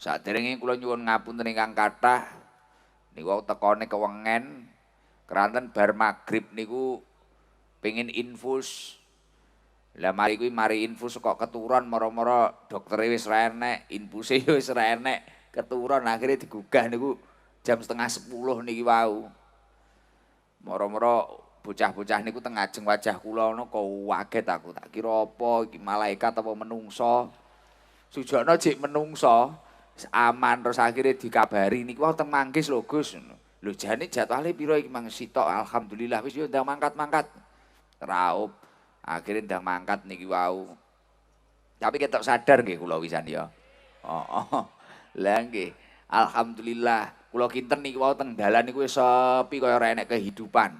Saderenge kula nyuwun ngapunten ingkang kathah niku tekone kewengen keranten bar magrib niku pengin infus. Lah mari infus kok keturun mara-mara doktere wis ra enek, infuse wis ra enek, keturun akhire digugah niku jam setengah 10 niki wau. Mara-mara bocah-bocah niku teng ngajeng wajah kula ngono kok waget aku, tak kira apa iki malaikat apa menungso. Sujono jek menungso. Aman terus akhirnya dikabari niku wonten manggis lho Gus. Lho jane jadwale pira iki mang sitok alhamdulillah wis yo ndang mangkat-mangkat. Raup. Akhirnya ndang mangkat niki wau. Tapi ketok sadar nggih kula wisan ya. Heeh. Lah nggih. Alhamdulillah kula kinten niki wau teng dalan niku wis sepi kaya ora enek kehidupan.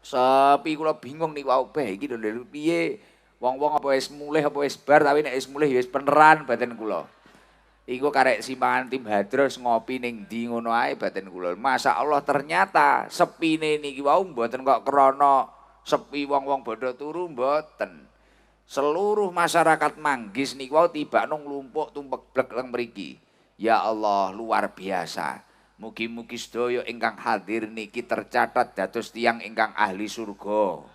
Sepi kula bingung niku wau beh iki lho piye. Wong-wong apa wis mulih apa wis bar tapi nek wis mulih ya wis peneran batin kula. Iku karek simpangan tim Hadros ngopi ning ndi ngono ae batin kula. Masyaallah ternyata sepine niki wau mboten kok krana sepi wong-wong bodho turu mboten. Seluruh masyarakat Manggis niku wau tibakno nglumpuk tumpeblek teng mriki. Ya Allah luar biasa. Mugi-mugi sedaya ingkang hadir niki tercatat dados tiyang ingkang ahli surga.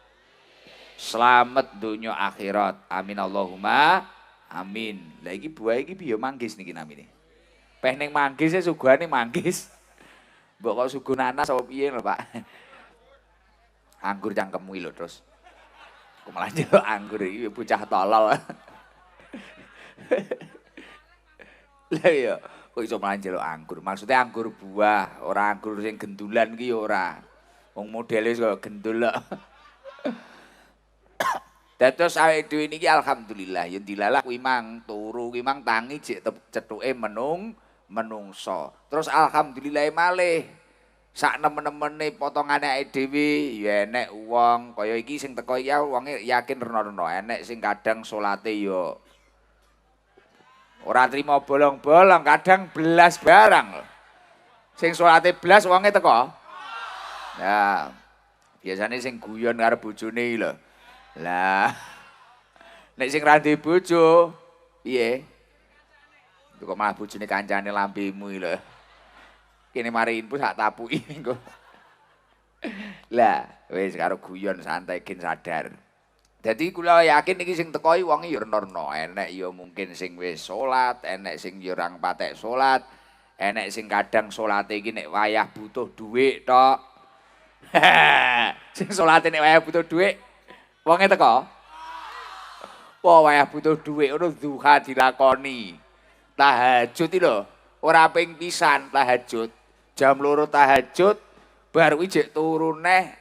Slamet donya akhirat. Amin Allahumma amin. Lah iki buah iki piye Manggis niki namine? Peh ning Manggis e sugane Manggis. Mbok kok sugo nanas apa piye lho, Pak? Anggur cangkemmu lho terus. Kok malah njeluk anggur iki bocah tolol. Lah iya, kok iso malah njeluk anggur? Maksudnya anggur buah, ora anggur sing gendulan iki ora. Wong modele kaya gendul kok. Dados awake dhewe niki alhamdulillah ya dilalah kuwi mang turu kuwi mang tangi jek cethuke menungso. Terus alhamdulillah malih sak nemen-nemene potongane awake dhewe ya enek wong kaya iki sing teko ya wonge yakin rena-rena enek sing kadang salate ya ora trima bolong-bolong kadang belas barang. Sing salate belas wonge teko. Nah, biasane sing guyon karo bojone lho. Lah nek sing ra duwe bojo piye? Kok malah bojone kancane lambemu lho. Kene mari info sak tapuki engko. Lah wis karo guyon santai gen sadar. Dadi kula yakin iki sing teko wonge ya rena-rena, enek ya mungkin sing wis salat, enek sing ya ora patek salat, enek sing kadang salate iki nek wayah butuh dhuwit tok. Sing salate nek wayah butuh dhuwit wonge teko? Wah, wayah butuh dhuwit ngono duha dilakoni. Tahajud iki lho, ora ping pisan tahajud. Jam 2 tahajud, bar kuwi jek turu neh.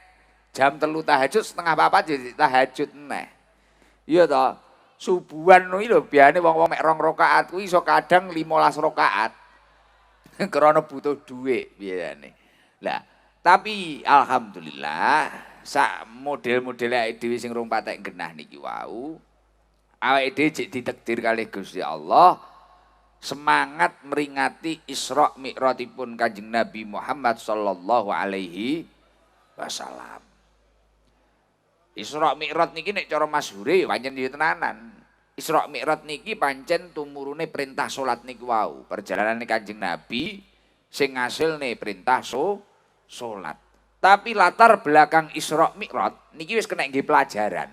Jam 3 tahajud, setengah 4 jek tahajud neh. Iya toh, subuhan kuwi lho biasane wong-wong mek 2 rakaat kuwi iso kadang 15 rakaat. Krana butuh dhuwit biasane. Lah, tapi alhamdulillah sak model-model awake dhewe sing rong patek genah niki wau awake dhewe jek ditakdir kalih Gusti Allah semangat meringati Isra Mi'rajipun Kanjeng Nabi Muhammad sallallahu alaihi wasallam. Isra Mi'raj niki nek cara masyhure pancen yo tenanan. Isra Mi'raj niki pancen tumurune perintah salat niku wau. Perjalanane Kanjeng Nabi sing ngasilne perintah salat. Tapi latar belakang Isra Mi'raj niki wis kena nggih pelajaran.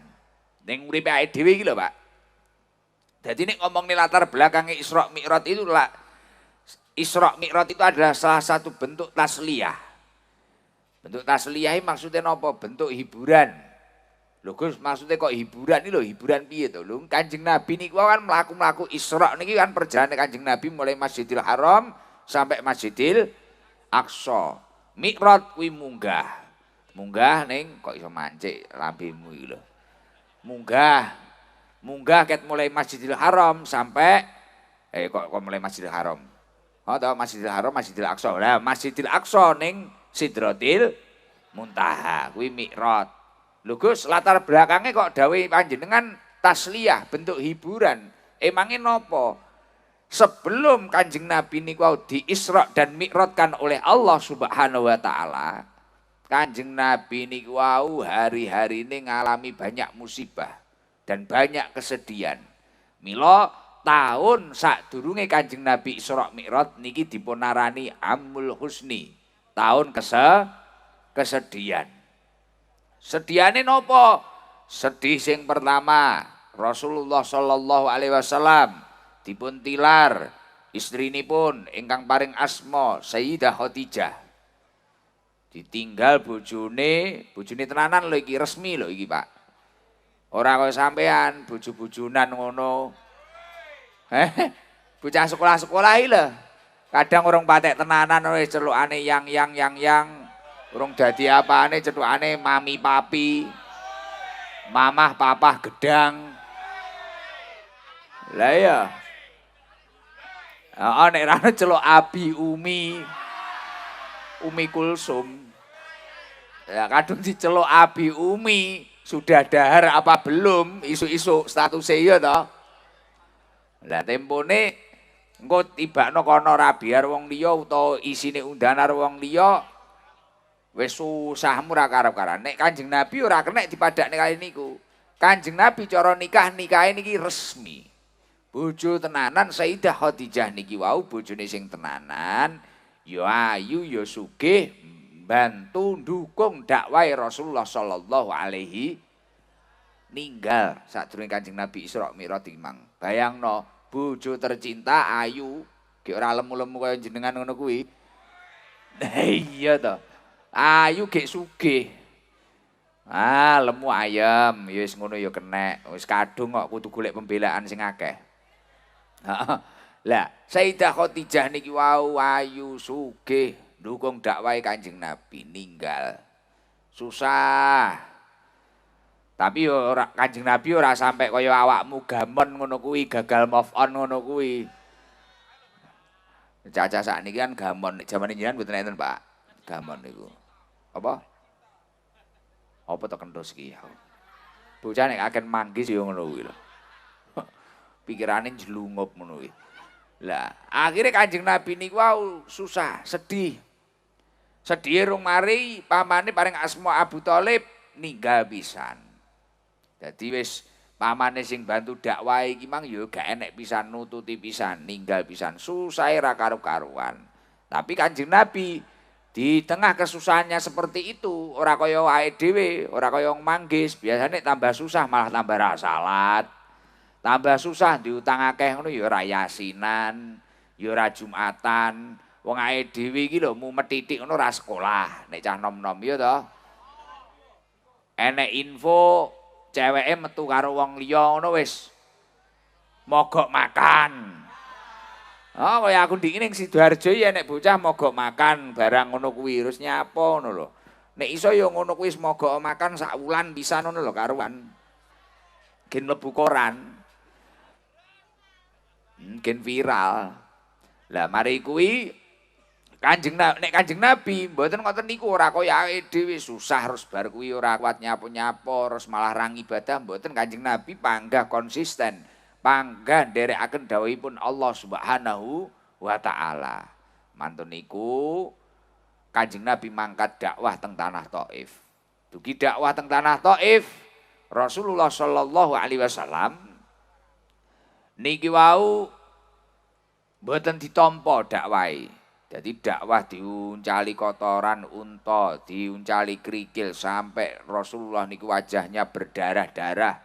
Ning uripe awake dhewe iki lho, Pak. Jadi nek ngomong nih latar belakang Isra Mi'raj itu lah Isra Mi'raj itu adalah salah satu bentuk tasliyah. Bentuk tasliyah maksudnya apa? Bentuk hiburan. Lho Gus, maksudnya kok hiburan ini lho, hiburan piye to? Lho Kanjeng Nabi niku kan mlaku-mlaku Isra niki kan perjalanan Kanjeng Nabi mulai Masjidil Haram sampai Masjidil Aqsa. Mi'raj kuwi munggah. Munggah ning kok iso mancik lambemu iki lho. Munggah ket mulai Masjidil Haram sampai kok mulai Masjidil Haram. Oh tau Masjidil Haram, Masjidil Aqsa. Lah Masjidil Aqsa ning Sidratil Muntaha kuwi Mi'raj. Lho Gus, latar belakangnya kok dawuh panjenengan tasliyah, bentuk hiburan. Emangnya napa? Sebelum Kanjeng Nabi niku diisra dan mi'rajkan oleh Allah Subhanahu wa taala, Kanjeng Nabi niku hari-hari ini ngalami banyak musibah dan banyak kesedihan. Mila tahun sadurunge Kanjeng Nabi Isra Mi'raj niki dipunarani Amul Husni, tahun kesedihan. Sediane nopo? Sedih sing pertama, Rasulullah sallallahu alaihi wasallam dipun tilar istrinipun ingkang paring asma Sayyidah Khadijah. Ditinggal bojone tenanan lho iki, resmi lho iki, Pak. Ora kaya sampean bojo-bojonan ngono. Bocah sekolah-sekolah iki lho. Kadang urung patek tenanan wis celukane yang. Urung dadi apane cetukane mami papi. Mamah papah gedang. Lah iya. Heeh nek ra celuk Abi Umi Kulsum. Ya kadung diceluk Abi Umi, sudah dahar apa belum? Isu-isu statusnya ya toh. Lah tempone engko tibakno kono ra biar wong liya utawa isine undanan wong liya wis susahmu ra karep-karepan. Nek Kanjeng Nabi ora kenek dipadakne kali niku. Kanjeng Nabi cara nikahe niki resmi. Bojo tenanan Sayyidah Khadijah niki wau bojone sing tenanan, ya ayu ya sugih, bantu ndukung dakwah Rasulullah sallallahu alaihi ninggal sadurunge Kanjeng Nabi Isra Mi'raj timang. Bayangno bojo tercinta ayu, ge ora lemu-lemu kaya jenengan ngono kuwi. Iya to. Ayu gek sugih. Lemu ayam, ya wis ngono ya kenek. Wis kadung kok kudu golek pembelaan sing akeh. Lah, Sayyidah Khadijah niki wau ayu sugih, ndukung dakwahe Kanjeng Nabi ninggal. Susah. Tapi ora Kanjeng Nabi ora sampai kaya awakmu gamon ngono kuwi, gagal move on ngono kuwi. Caca sakniki kan gamon, jaman jenengan mboten enten, Pak. Gamon niku. Apa to kendos iki. Bocah nek aken manggis ya ngono kuwi lho. Pikirane jelungup ngono kuwi. Lah, akhire Kanjeng Nabi niku wau susah, sedih. Sedih rung mari pamane paring asma Abu Thalib ninggal pisan. Dadi wis pamane sing bantu dakwah iki mang ya gak enek pisan nututi pisan, ninggal pisan. Susahe ra karo-karuan. Tapi Kanjeng Nabi di tengah kesusahannya seperti itu, ora kaya awake dhewe, ora kaya wong manggis, biasane tambah susah malah tambah ra salat. Tambah susah diutang akeh ngono ya ora yasinan, ya ora Jumatan. Wong awake dhewe iki lho mumet titik ngono ora sekolah, nek cah nom-nom ya to. Enek info ceweke metu karo wong liya ngono wis mogok makan. Oh, kaya aku ndiki ning Sidoarjo ya nek bocah mogok makan barang ngono kuwi terus nyapa ngono lho. Nek iso ya ngono kuwi mogok makan sak wulan pisan ngono lho karuan. Gen mlebu koran. Gen viral. Lah mari kuwi nek Kanjeng Nabi mboten ngoten niku ora kaya awake dhewe susah terus bar kuwi ora kuat nyapu-nyapu terus malah ra ibadah mboten. Kanjeng Nabi panggah konsisten. Panggah nderekaken dawuhipun Allah Subhanahu wa taala. Mantun niku Kanjeng Nabi mangkat dakwah teng tanah Thaif. Dugi dakwah teng tanah Thaif, Rasulullah sallallahu alaihi wasallam niki wau mboten ditampa dakwahe. Jadi dakwah diuncali kotoran unta, diuncali kerikil sampai Rasulullah niku wajahnya berdarah-darah.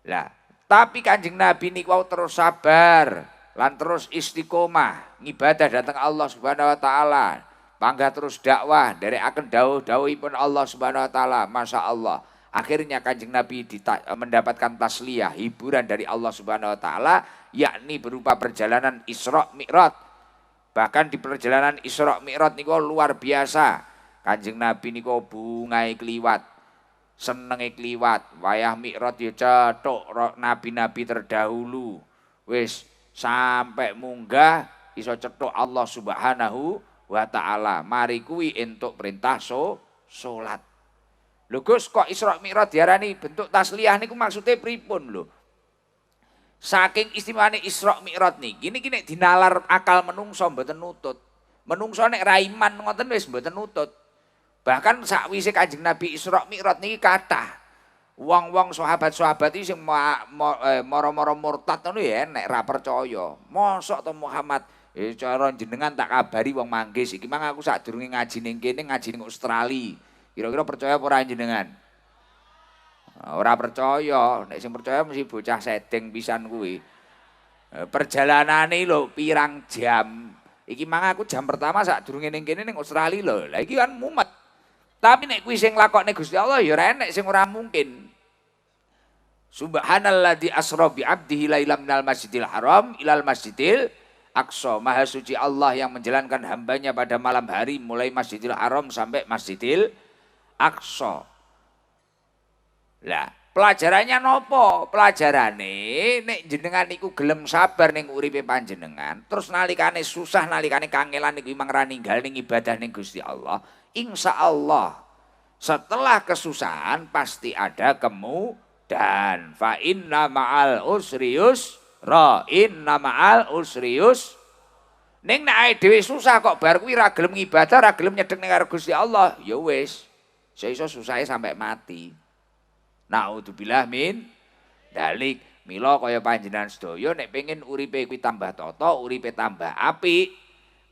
Lah tapi Kanjeng Nabi niku terus sabar lan terus istiqomah ngibadah datang Allah Subhanahu wa taala. Panggah terus dakwah nderekaken dawuh-dawuhipun Allah Subhanahu wa taala. Masyaallah. Akhirnya Kanjeng Nabi mendapatkan tasliyah, hiburan dari Allah Subhanahu wa taala yakni berupa perjalanan Isra Mi'raj. Bahkan di perjalanan Isra Mi'raj niku luar biasa. Kanjeng Nabi niku bungae kliwat. Senenge kliwat, wayah Mi'raj ya cetuk nabi-nabi terdahulu. Wis sampai munggah iso cetuk Allah Subhanahu wa taala. Mari kuwi entuk perintah salat. Lho Gus kok Isra Mi'raj diarani bentuk tasliyah niku maksude pripun lho? Saking istimewane Isra Mi'raj niki nek dinalar akal menungso mboten nutut. Menungso nek ra iman ngoten wis mboten nutut. Bahkan sakwise Kanjeng Nabi Isra Mi'raj niki kathah Wong-wong sahabat-sahabat iki sing mara-mara murtad ngono ya nek ra percaya. Mosok to Muhammad cara jenengan tak kabari wong manggis iki mang aku sadurunge ngaji ning kene ngaji ning Australia. Kira-kira percaya apa ora jenengan? Ora percaya, nek sing percaya mesti bocah sedeng pisan kuwi. Perjalanane lho pirang jam. Iki mang aku jam pertama sadurunge ning kene ning Australia lho. Lah iki kan mumet. Tapi nek kuwi sing lakokne Gusti Allah ya ora enek sing ora mungkin. Subhanalladzi asra bi 'abdihi lailam minal masjidil haram ilal masjidil aqsa. Maha suci Allah yang menjalankan hambanya pada malam hari mulai Masjidil Haram sampai Masjidil Aqsa. Lah, pelajarannya nopo? Pelajarane nek jenengan niku gelem sabar ning uripe panjenengan, terus nalikane susah, nalikane kangelan niku imang ra ninggal ning ibadah ning Gusti Allah, insyaallah setelah kesusahan pasti ada kemudahan. Fa inna ma'al usri yusra, inna ma'al usri yusra. Ning nek dhewe susah kok bar kuwi ra gelem ngibadah, ra gelem nyedhek ning karo Gusti Allah, ya wis. Iso susahe sampai mati. Naudzubillah min dalik. Mila kaya panjenengan sedaya nek pengen uripe kuwi tambah tata, uripe tambah apik,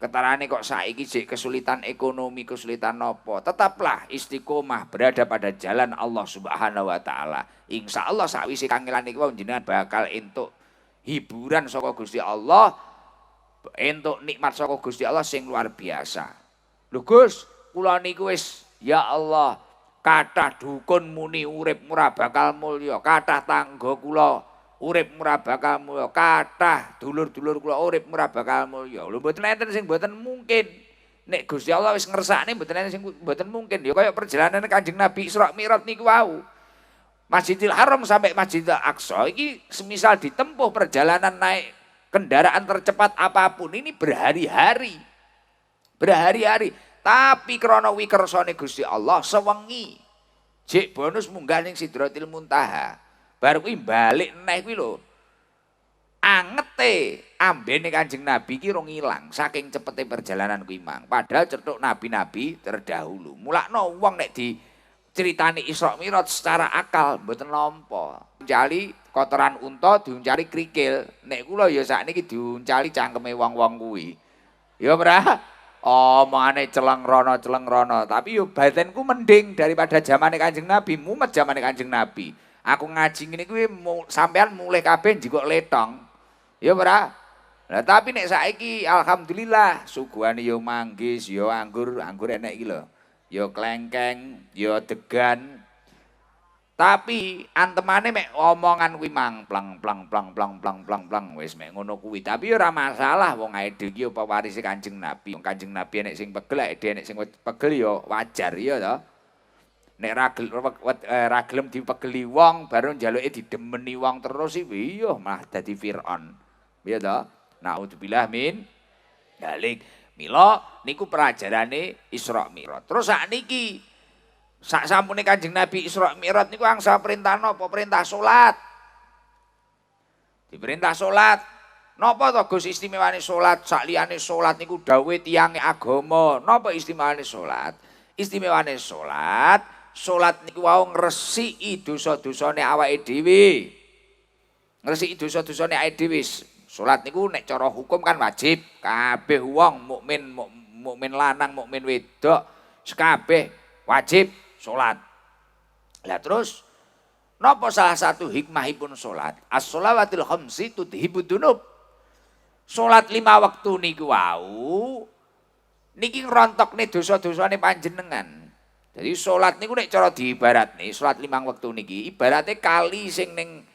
ketarane kok saiki jek kesulitan ekonomi, kesulitan nopo, tetaplah istiqomah berada pada jalan Allah Subhanahu wa taala. Insyaallah sakwise kangelan iki wau jenengan bakal entuk hiburan saka Gusti Allah, entuk nikmat saka Gusti Allah sing luar biasa. Lho Gus, kula niku wis ya Allah, kathah dukun muni urip ora bakal mulya, kathah tangga kula urip ora bakal mulya, kathah dulur-dulur kula urip ora bakal mulya. Lho mboten enten sing mboten mungkin. Nek Gusti Allah wis ngersakne mboten enten sing mboten mungkin. Ya kaya perjalanan Kanjeng Nabi Isra Mi'raj niku wau. Masjidil Haram sampai Masjidil Aqsa iki semisal ditempuh perjalanan naik kendaraan tercepat apapun ini berhari-hari. Berhari-hari. Tapi krana wikersane Gusti Allah sewengi jek bonus munggah ning Sidratil Muntaha. Bar kuwi balik neh kuwi lho. Angete ambene Kanjeng Nabi ki rong ilang saking cepete perjalanan kuwi mang. Padahal cetuk nabi-nabi terdahulu. Mulakno wong nek diceritani Isra Mi'raj secara akal mboten nampa. Diuncali kotoran unta, diuncali krikil. Nek kula ya sakniki diuncali cangkeme wong-wong kuwi. Ya ora? Omongane celeng rono, tapi yo batinku mending daripada zamane Kanjeng Nabi, mumet zamane Kanjeng Nabi. Aku ngaji ngene kuwi sampean mulih kabeh njikok letong. Ya ora? Lah tapi nek saiki alhamdulillah suguhane yo manggis, yo anggur enek iki lho. Yo klengkeng, yo degan. Tapi antemane mek omongan kuwi mang plang wis mek ngono kuwi. Tapi ora masalah wong ae dhewe iki apa warise Kanjeng Nabi. Wong Kanjeng Nabi nek sing pegel enek sing pegel ya wajar ya to. Nek ra gelem dipegeli wong baru njaluke didemeni wong terus iki iya malah dadi Firaun. Ya to. Naudzubillah min dalik. Mila niku pelajarane Isra Mi'raj. Terus sakniki sak sampune Kanjeng Nabi Isra Mi'raj niku angsal perintah napa? Perintah salat. Diperintah salat. Napa to Gus istimewane salat? Sak liyane salat niku dawuhe tiyange agama. Napa istimewane salat? Istimewane salat, salat niku wau ngresiki dosa-dosane awake dhewe. Ngresiki dosa-dosane awake dhewe. Salat niku nek cara hukum kan wajib. Kabeh wong mukmin lanang, mukmin wedok sekabeh wajib salat. Lah terus napa salah satu hikmahipun salat? As-shalawatul khamsi tudhibud dunub. Salat 5 waktu niku wau niki ngrontokne dosa-dosane panjenengan. Jadi salat niku nek cara diibaratne salat 5 waktu niki ibarate kali sing ning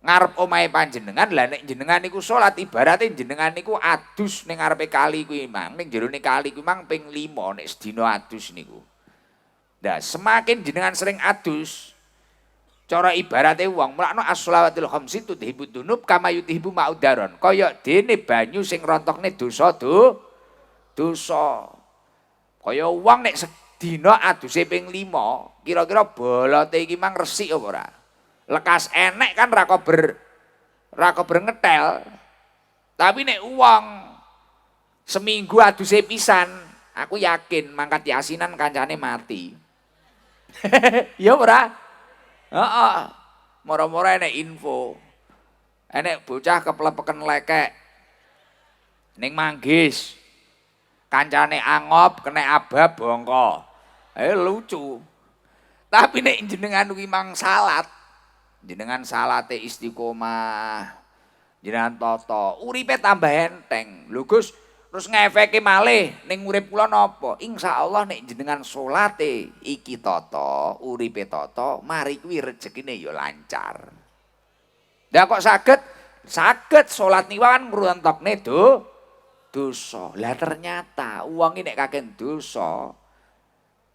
ngarep omahe panjenengan. Lah nek jenengan niku salat ibarate jenengan niku adus ning ngarepe kali kuwi mang, ning jerone kali kuwi mang ping 5 nek sedina adus niku. Nah, semakin jenengan sering adus, cara ibaratnya wong mulakno as-shalawatul khamsi tudhibud dunub kama yudhibu ma'udaron. Kaya dene banyu sing rontokne dosa dosa. Kaya wong nek sedina aduse ping 5, kira-kira bolote iki mang resik apa ora? Lekas enek kan ra kober ngetel. Tapi nek wong seminggu aduse pisan, aku yakin mangkat yasinan kancane mati. Ya ora? Heeh. Moro-moro enek info. Enek bocah keplepeken lekek ning Manggis. Kancane angop kena abab bongko. Lucu. Tapi nek jenengan kuwi mang salat, jenengan salate istiqomah, jenengan toto, uripe tambah enteng. Lho Gus, terus ngefeke malih ning urip kula napa? Insyaallah nek jenengan salate iki toto, uripe toto, mari kuwi rezekine ya lancar. Lah kok saged? Saged salat niku kan ngruntokne dosa. Lah ternyata wong nek kakek dosa,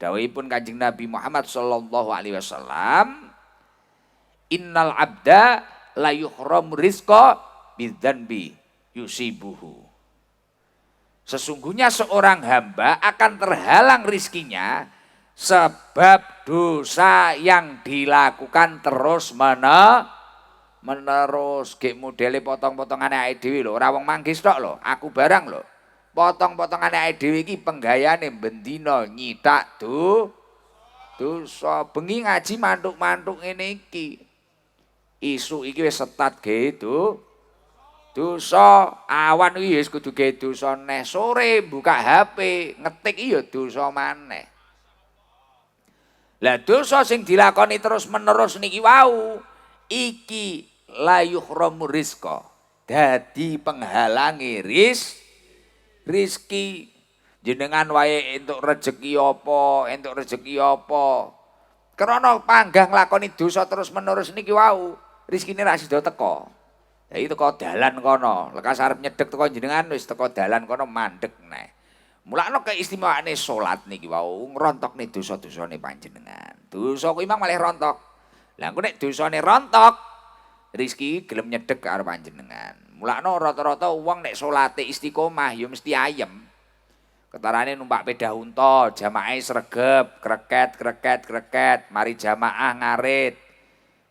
dawuhipun Kanjeng Nabi Muhammad sallallahu alaihi wasallam, innal abda la yuhram rizqa bidzanbi yusibuhu. Sesungguhnya seorang hamba akan terhalang rizkinya sebab dosa yang dilakukan terus menerus. Gek modele potong-potongane awake dhewe lho, ora wong Manggis tok lho, aku barang lho. Potong-potongane awake dhewe iki penggayane bendina nyitak dosa. Bengi ngaji mantuk-mantuk ngene iki. Isu iki wis setat gitu. Dosa, awan iki wis kudu ge dosa neh. Sore buka HP, ngetik iki ya dosa maneh. Lah dosa sing dilakoni terus-menerus niki wau iki la yuhramu rizqa. Dadi penghalangi rizki. Jenengan wae entuk rezeki apa, Krana panggang lakoni dosa terus-menerus niki wau, rezekine ra sida teko. Jadi teko dalan kono, lekas arep nyedhek teko jenengan wis teko dalan kono mandek neh. Mulane keistimewaane salat niki wau ngrontokne dosa-dosane panjenengan. Dosa kuwi mang malih rontok. Lah engko nek dosane rontok, rezeki gelem nyedhek karo panjenengan. Mulane rata-rata wong nek salate istiqomah ya mesti ayem. Ketarane numpak sepeda unta, jamaah sregep, kreket, mari jamaah ngarit.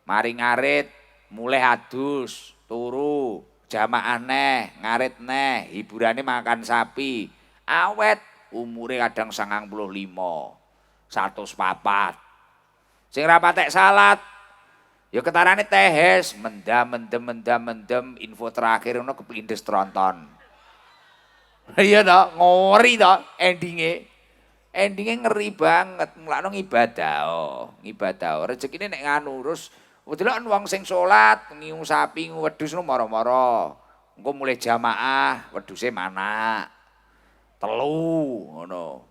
Mari ngarit, mulai adus, turu, jamaah neh, ngarit neh, hiburane makan sapi. Awet, umure kadang 95, 104. Sing ra patek salat, ya ketarane tehes, mendam, info terakhir ngono keplindes tronton. Iya toh, ngori toh endinge. Endinge ngeri banget, mulane ngibadah. Rezekine nek nganu terus delok wong sing salat, ngiung sapi, wedhus mara-mara. Engko mulai jamaah, wedhuse manak. 3 ngono.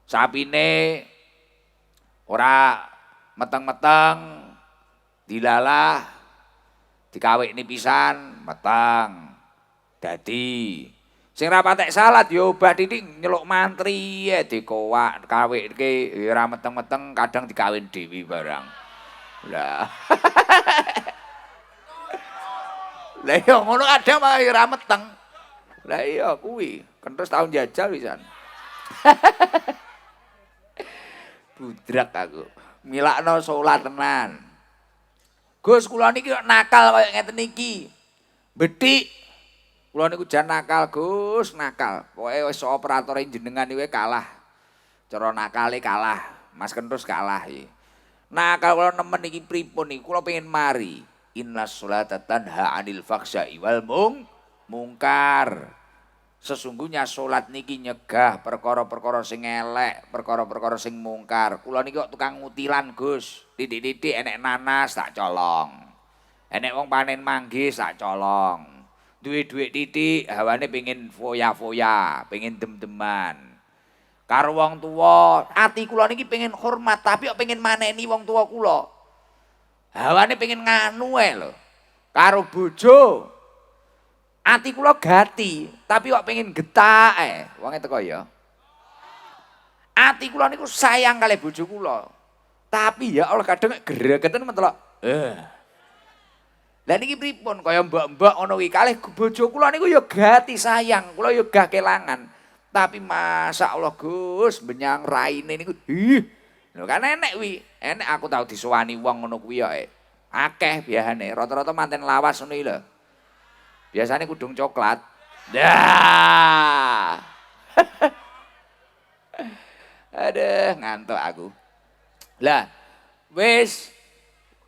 Sapine ora meteng-meteng, dilalah, dikawekne pisan, meteng. Dadi sing ra patek salat ya obah titik nyeluk mantri ya dikowak kawekke ora meteng-meteng kadang dikawin dhewe barang. Lah. Lah iya ngono kadang mah ora meteng. Lah iya kuwi kentus tahun jajal pisan. Budrak aku. Milakno salat tenan. Gus kula niki nakal kaya ngeten iki. Bethik kula niku jan nakal, Gus, nakal. Pokoke wis operatore jenengan iki kalah. Cara nakale kalah. Mas Kentus kalah iki. Nakal kula nemen iki pripun iki? Kula pengen mari. Innas sholata tanha 'anil fahsya'i wal mungkar. Sesungguhnya salat niki nyegah perkara-perkara sing elek, perkara-perkara sing mungkar. Kula niki kok tukang ngutilan, Gus. Titik-titik enek nanas tak colong. Enek wong panen manggis tak colong. Duit-duit titik hawane pengen foya-foya, pengen dem-deman. Karo wong tuwa, ati kula niki pengen hormat tapi kok pengen maneni wong tuwa kula. Hawane pengen nganu lho. Karo bojo. Ati kula gati, tapi kok pengen getak wonge teko ya. Ati kula niku sayang kali bojo kula. Tapi ya Allah kadang gregeten mentelok. Lah niki pripun kaya mbok-mbok ngono kuwi kalih bojo kula niku ya gati sayang, kula ya gah kelangan. Tapi masa Allah Gus benyang raine niku lho kan enek kuwi. Enek aku tau disowani wong ngono kuwi ya. Akeh biasane, rata-rata manten lawas ngono lho. Biasane kudung coklat. Dah. Aduh ngantuk aku. Lah wis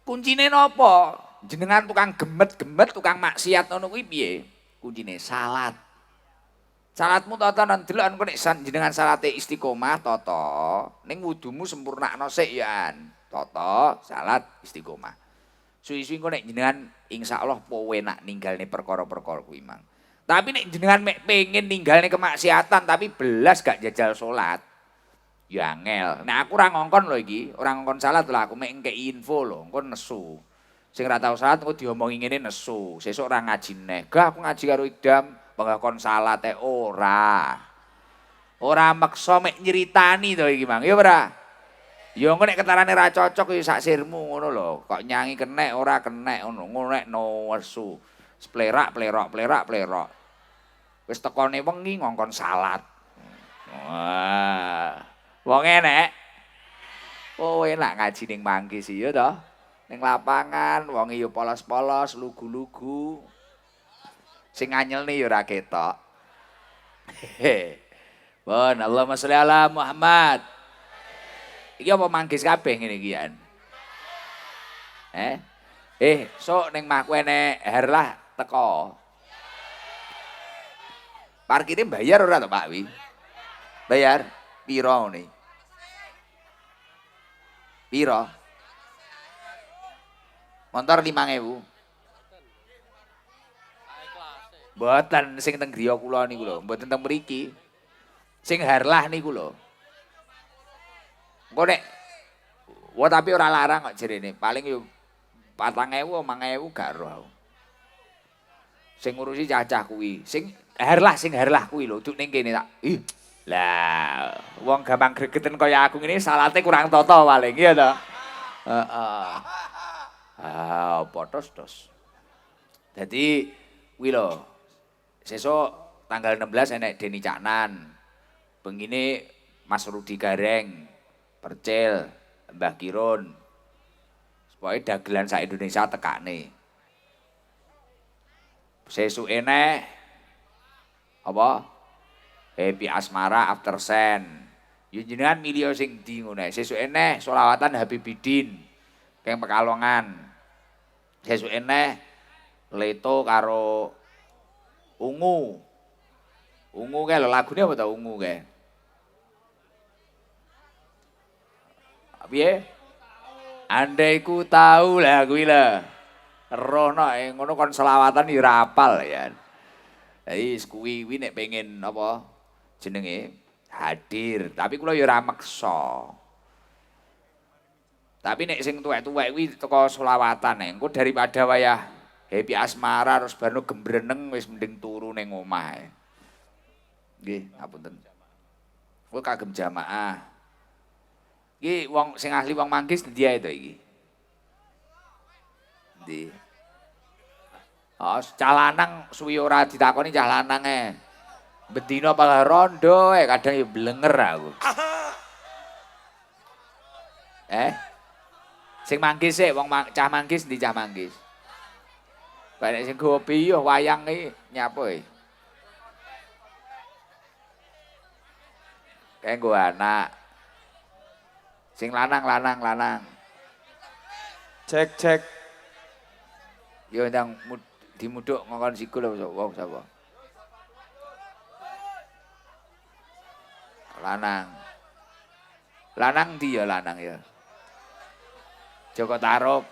Kuncine napa? Jenengan tukang gemet-gemet, tukang maksiat ngono kuwi piye? Kuncine salat. Salatmu tata nang delok engko nek jenengan salate istiqomah tata, ning wudumu sempurnakno sik ya. Tata, salat istiqomah. Suwi-suwi engko nek jenengan insyaallah penak ninggalne perkara-perkara kuwi mang. Tapi nek jenengan mek pengen ninggalne kemaksiatan tapi belas gak jajal salat. Ya angel. Nah aku ora ngongkon lho iki, ora ngongkon salat lho aku mek ngkei info lho, engko nesu. Sing ora tau salat engko diomongi ngene nesu, sesuk ora ngaji neh. Gak aku ngaji karo Idam, bangga kon salat ora. Ora meksa mek nyeritani to iki Mang, ya ora? Ya engko nek ketarane ra cocok ya sak sirmu ngono lho. Kok nyanyi kenek ora kenek ngono, ngono nek no nesu. Splerak plerok plerak plerok. Wis tekone wengi ngongkon salat. Wah. Wong enek. Oh enak ngaji ning Manggis ya toh. Ning lapangan wong ya polos-polos, lugu-lugu. Sing anyelne ya ora ketok. Bon, Allahumma sholli ala Muhammad. Iki apa Manggis kabeh ngene iki an? Sok ning mahku enek herlah teko. Parkire bayar ora to Pak Wi? Bayar piro ngene? Piro? Motor 5.000. Mboten sing teng griya kula niku lho, mboten teng mriki. Sing harlah niku lho. Engko nek tapi ora larang kok jerene, paling yo 4.000 5.000 gak ero aku. Sing ngurusi cacah kuwi, sing harlah kuwi lho, duk ning kene tak. Lah, wong gampang gregeten kaya aku ngene salate kurang tata paling, iya to? Heeh. Apa tos. Dadi kuwi lho. Sesuk tanggal 16 enek Deni Caknan. Bengine Mas Rudi Gareng, Percil, Mbah Kirun. Pokoke dagelan sak Indonesia tekane. Sesuk enek apa? Happy Asmara After Sen. Ya jenengan milih sing ndi ngono ae. Sesuk eneh selawatan Habibidin keng Pekalongan. Sesuk eneh Leto karo Ungu. Ungu kae lho lagune apa ta Ungu kae? Piye? Andai ku tahu lah kuwi lho. Rono ngono kon selawatan ya ora apal ya. Jadi kuwi nek pengen apa? Jenenge hadir, tapi kula ya ora meksa. Tapi nek sing tuwek-tuwek kuwi teko selawatan engko daripada wayah Happy Asmara terus barno gembreneng wis mending turu ning omah. Nggih, ngapunten. Kuwi kagem jamaah. Iki wong sing ahli wong Manggis ndi ae to iki? Ndi? Oh, cah lanang suwi ora ditakoni cah lanang Bedino pala rondo kadang ya blenger aku. Sing Manggis sik wong cah Manggis ndi cah Manggis. Banek sing gopi yo wayang iki nyapa e. Kae nggo anak. Sing lanang. Cek. Yo ndang dimuduk ngongkon sikul wong sapa. Lanang ndi ya lanang ya? Joko Tarub.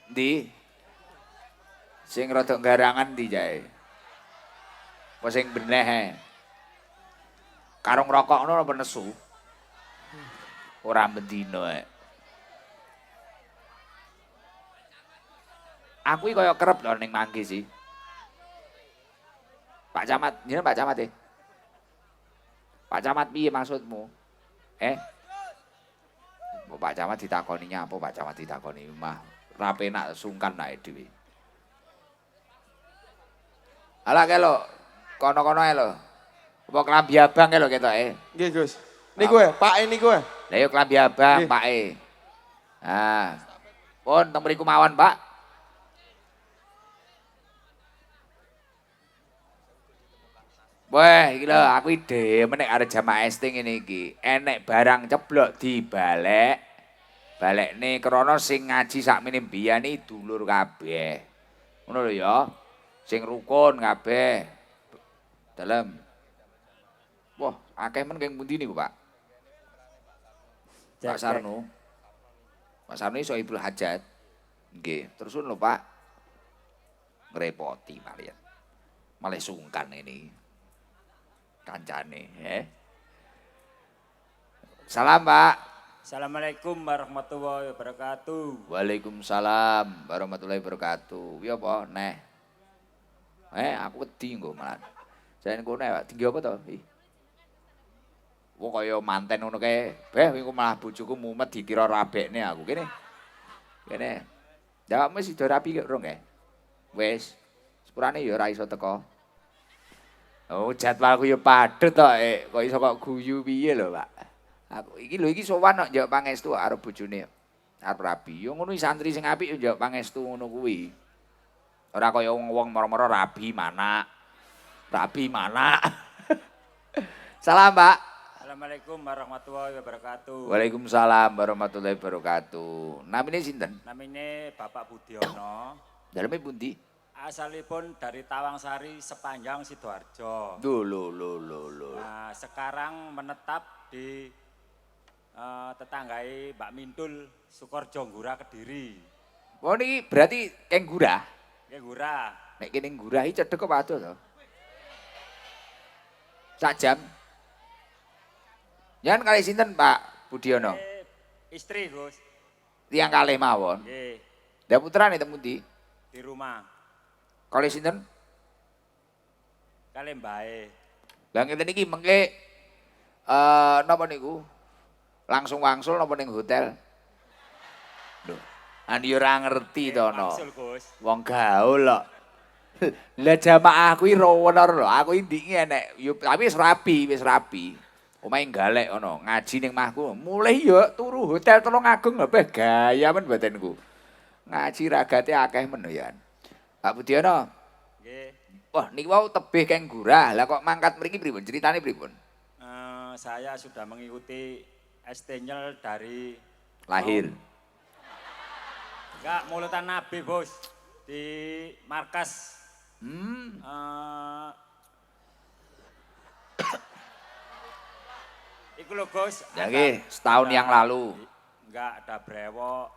Ndi? Sing rada garangan ndi jae? Apa sing beneh? Karung rokokno apa nesu? Ora bendino Aku iki kaya kerep lho ning Manggis sih. Pak Camat, jenengan Pak Camat Pak Camat piye maksudmu? Pak Camat ditakoninya apa Pak Camat ditakoni mah ra penak sungkan nae dhewe. Ala kae lho, kono-kono ae lho. Apa klambi abang kae lho ketoke. Nggih, Gus. Niku Pak niku Lah ya klambi abang Pake. Nah. Pun teng mriku mawon, Pak. Wah, iki lho aku ide menek arep jamaah ST ngene iki. Enek barang ceblok dibalek. Balekne krana sing ngaji sakmene mbiyen iki dulur kabeh. Ngono lho ya. Sing rukun kabeh. Dalem. Wah, akeh men keng pundi niku, Pak? Pak Sarno. Pak Sarno iso Ibul Hajat. Nggih, terus lho Pak. Ngrepoti malian. Malah sungkan ini. Kancane, Salam, Pak. Assalamualaikum warahmatullahi wabarakatuh. Waalaikumsalam warahmatullahi wabarakatuh. Piye apa neh? Aku wedi engko malah. Jan kono Pak, tinggi apa to? Wong kaya manten ngono kae. Beh, engko malah bojoku mumet dikira rabekne aku. Kene. Kene. Jawabmu sida rapi kok rong kae. Wis. Sepurane ya ora iso teko. Oh, jadwalku ya padhet to, kok iso kok guyu piye lho, Pak. Aku iki sowan kok njawab pangestu karo bojone. Arep rabi. Ya ngono santri sing apik ya njawab pangestu ngono kuwi. Ora kaya wong-wong moro-moro rabi mana. Rabi mana. Salam, Pak. Assalamualaikum warahmatullahi wabarakatuh. Waalaikumsalam warahmatullahi wabarakatuh. Namine sinten? Namanya Bapak Budiono. Daleme pundi? Asalipun dari Tawangsari sepanjang Sidoarjo. Lho. Nah, sekarang menetap di tetanggai Mbak Mintul, Sukorejo Ngurah Kediri. Oh niki berarti keng gurah. Ya Ngurah. Nek kene gurah iki cedhek apa adoh to? Sak jam. Jangan kali sinten Pak Budiono? Istri Gus. Tiang kalih mawon. Nggih, Lah putrane temu ndi? di rumah. Kali sinten? Kali mbae. Lah ngeten iki mengke napa niku? Langsung wangsul napa ning hotel? Lho, andi ora ngerti to no. Wangsul Gus. Wong gaul kok. Lah jamaah kuwi rowenor lho. Aku iki enek tapi wis rapi. Omahe galek ono, ngaji ning mahku. Mulai yo turu hotel Tulungagung kabeh gaya men badanku. Ngaji ragate akeh men ya. Pak Budiono. Nggih. Wah, niki wau tebih keng gurah. Lah kok mangkat mriki pripun? Ceritane pripun? Saya sudah mengikuti ST-nya dari Lahir. Enggak, Mulutan Nabi, Bos. Di markas. Iku lho, Gus. Ya nggih, setahun yang lalu. Enggak, ada brewok,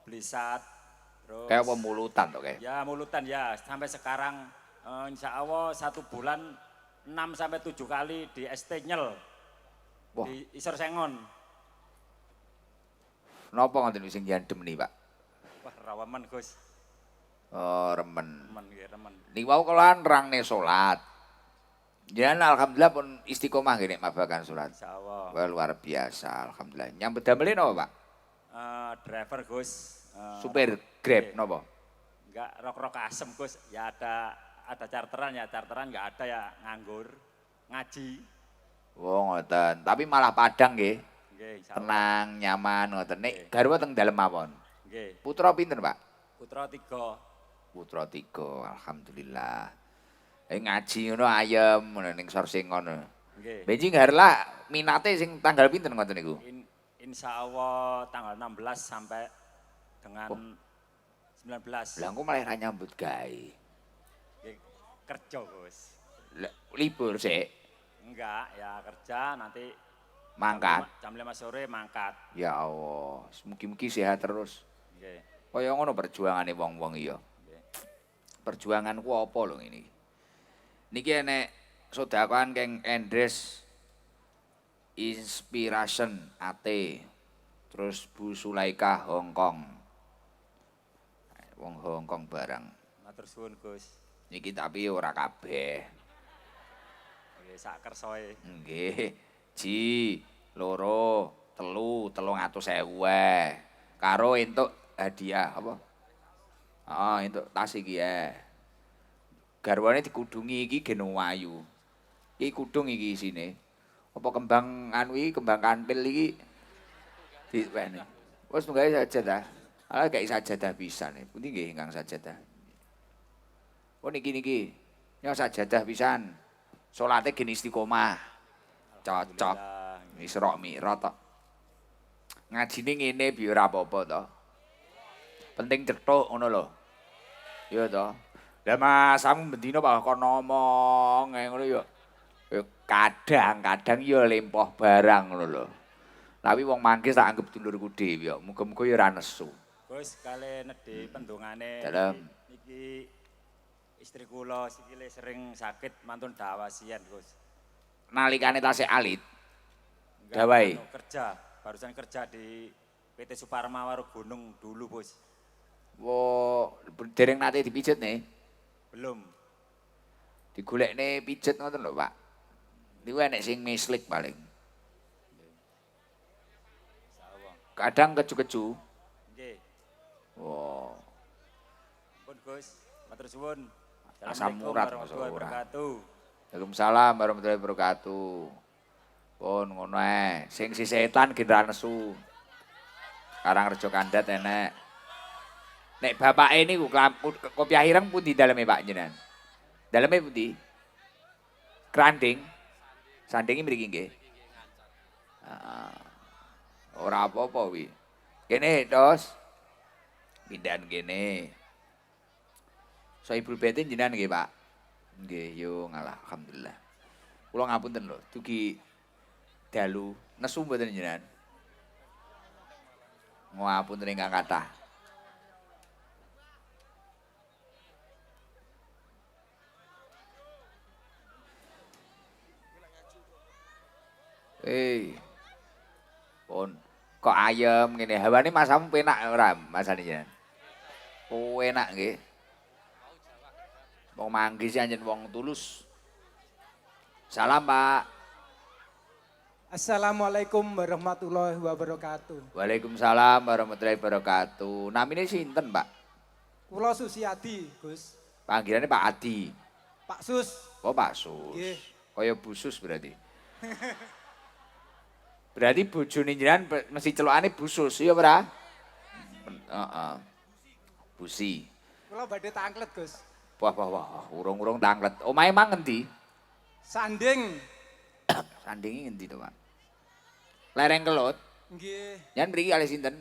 blisat, terus. Kayak apa mulutan to kayak? Ya, mulutan ya. Sampai sekarang, insya Allah 1 bulan 6-7 kali di ST-nyel. Wah. Di Isor Sengon. Napa ngoten sing jandem nih, Pak? Wah, rawaman, Gus. Oh, remen. Remen. Niki wau kelan rangne salat. Jangan alhamdulillah pun istiqomah gini mabakan salat. Insya Allah. Wah, luar biasa alhamdulillah. Nyambut damelin apa, Pak? Driver, Gus. Supir Grab napa? Enggak rok-rok asem, Gus. Ya ada charteran ya, charteran enggak ada ya nganggur, ngaji. Oh, ngoten. Tapi malah padang nggih. Nggih, insyaallah. Tenang, nyaman ngoten. Nek garwa teng dalem mawon. Nggih. Putra pinten, Pak? Putra 3. Putra 3, alhamdulillah. Ngaji ngono ayem ngono ning sorsing ngono. Nggih. Benjing harla minate sing tanggal pinten ngoten niku? Insya Allah tanggal 16 sampai dengan 19. Lah engko malah ra nyambut gawe. Nggih, kerja, Gus. Libur sik. Enggak, ya kerja nanti Mangkat. jam 5 sore mangkat. Ya Allah, mugi-mugi sehat terus. Nggih. Kaya ngono perjuangane wong-wong iya. Perjuanganku apa lho ini? Niki enek sodakoan keng Endres Inspiration AT. Terus Bu Sulaika Hongkong. Wong Hongkong barang. Matur suwun, Gus. Niki tapi ora kabeh. Nggih, sak kersoe. Nggih. Ji, loro, telu, 300.000 wae. Karo entuk hadiah apa? Entuk tas iki ya. Garwane dikudungi iki geno wayu. Iki kudung iki isine. Apa kembang anu iki, kembang kantil iki diwene. Wes tunggae sajadah. Ala gak sajadah pisan. Pundi nggih ingkang sajadah? Oh niki. Ya sajadah pisan. Salate gen istiqomah. Cocok. Alhamdulillah. Isra Mi'raj tok. Ngajine ngene biar ora apa-apa to. Penting cethuk ngono lho. Iya to. Lah masamu bendina Pak kon ngomong ngono ya. Ya kadang-kadang ya lempoh barang ngono lho. Tapi wong manggis tak anggap dulurku dhewe ya. Muga-muga ya ora nesu. Gus kali nedhi pendungane Dalem. iki istri kula sikile sering sakit mantun dawasian Gus. Nalikane tasih alit. Enggak, Dawai. Kerja, barusan kerja di PT Suparma Warugunung dulu Bos. Wo dereng nate dipijet nih. Belum. Digolekne pijet ngoten lho, Pak. Niku enek sing mislik paling. Sawang. Kadang keju-keju. Nggih. Wow. Pun Gus, matur suwun. Asam Assalamualaikum urat, warahmatullahi masa ora. wabarakatuh. Waalaikumsalam warahmatullahi wabarakatuh. Pun ngono ae. Sing si setan gendra nesu. Karangrejo Kandat enek. Nek bapake niku kopiah ireng pundi daleme Pak jenengan? Daleme pundi? Kranding. Sandingi mriki nggih. Heeh. Ora apa-apa wi. Kene tos. Pindahan kene. Soibul Betin jenengan nggih, Pak. Nggih, yo ngalah alhamdulillah. Kula ngapunten lho, dugi dalu nesu mboten jenengan. Ngapunten ingkang kathah. Pun kok ayem ngene. Hawane masamu penak ora masane jenengan? Oh, enak nggih. Wong manggis anjen wong tulus. Salam, Pak. Assalamualaikum warahmatullahi wabarakatuh. Waalaikumsalam warahmatullahi wabarakatuh. Namine sinten, Pak? Kula Susiadi, Gus. Panggilannya Pak Adi. Pak Sus. Oh, Pak Sus. Nggih. Kaya busus berarti. Berarti bojone jenengan mesti celukane busus, iya ora? Heeh. Busi. Kula badhe tanglet, Gus. Wah, urung-urung tanglet. Omahe mang ngendi? Sanding. Sandingi ngendi to, Pak? Lereng Kelut. Nggih. Jan mriki kalih sinten?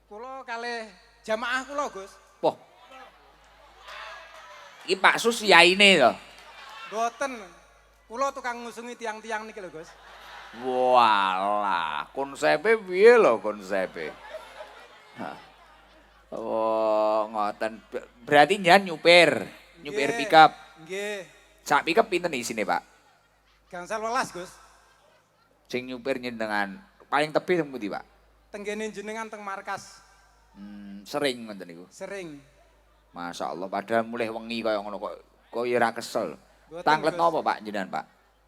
Kula kalih jamaah kula, Gus. Wah. Iki Pak Sus yaine to. Mboten. Kula tukang ngusungi tiang-tiang niki lho, Gus. Walah, konsepe piye lho konsepe? Hah. Oh, ngoten. Berarti njan nyupir Nggih. pickup. Nggih. Sak pickup pinten isine, Pak? Gangsal welas, Gus. Sing nyupir njenengan paling tebih teng pundi, Pak? Tenggene jenengan teng markas. Sering ngoten niku. Sering. Masya Allah, padahal mulai wengi kaya ngono kok ya ora kesel. Mboten, Tanglet Gus. napa, Pak, jenengan, Pak?